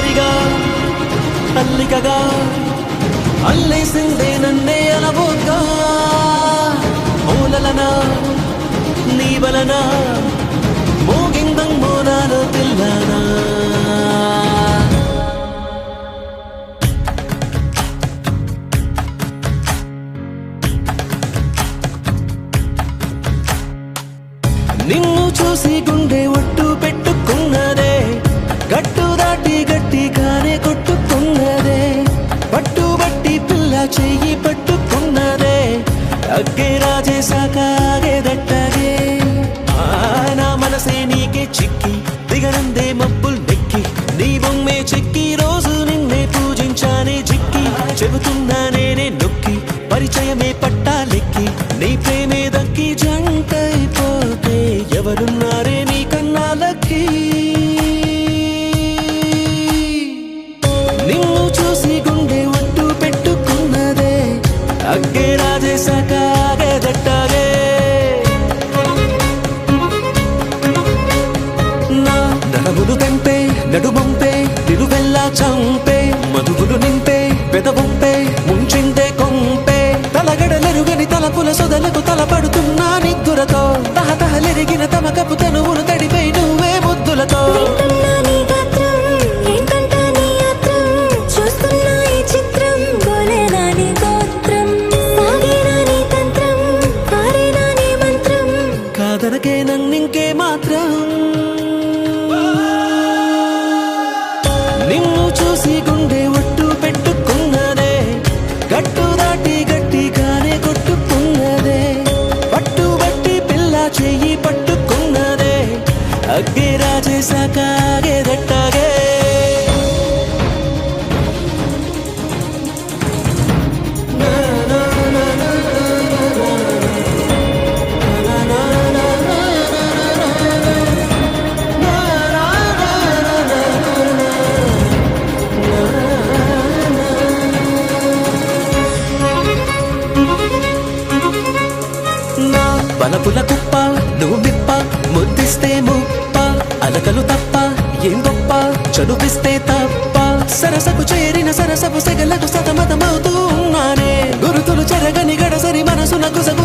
అల్లరిగా అల్లికగా అల్లేసిందే నన్నే అలవోగా ఓలలనా నీ వలన మోగిందంగో నాలో పిల్లనా నిన్ను చూసి గుండె ఒట్టు పెట్టుకున్నదే గట్టు దాటి గట్టిగానే కొట్టుకున్నదే పట్టుబట్టి పిల్ల చెయ్యి పట్టుకున్నదే అగ్గే రాజేశాక ఆగేదట్టగే నా మనసే నీకే చిక్కి దిగనందే మబ్బుల్ నెక్కి నీ బొమ్మే చెక్కి రోజు నిన్నే పూజించానే చిక్కి చెబుతున్నా నేనే నొక్కి పరిచయమే పట్టాలెక్కి నీ ప్రేమే దక్కి జంటైపోతే ఎవరున్నారే నీ కన్నాలకి నిన్ను చూసి గుండె ఒట్టు పెట్టుకున్నదే అగ్గే రాజేశాక ఆగేదట్టగే నా నడములు తెంపే నడుమంపే నిలువెల్లా చంపే మధువులు నింపే పెదవంపే ముంచిందే కొంపే తలగడలెరుగని తలపుల సొదలకు తలపడుతున్నా నిద్దురతో తహతహలెరిగిన తమకపు తనువును తడిపై నువ్వే ముద్దులతో కాదనకే నన్నింకే మాత్రం నిన్ను చూసి గుండె ఒట్టు పెట్టుకున్నదే గట్టు దాటి గట్టిగానే కొట్టుకున్నదే పట్టుబట్టి పిల్ల చెయ్యి పట్టుకున్నదే అగ్గే రాజేశాక ఆగేదట్టగే బలపుల కుప్ప నువ్వు మిప్ప ముద్దిస్తే ముప్ప అలకలు తప్ప ఏం గొప్ప చదువిస్తే తప్ప సరసకు చేరిన సరసపు సెగలకు సతమతమవుతూ ఉన్నానే గురుతులు చెరగని గడసరి మనసునకు సగు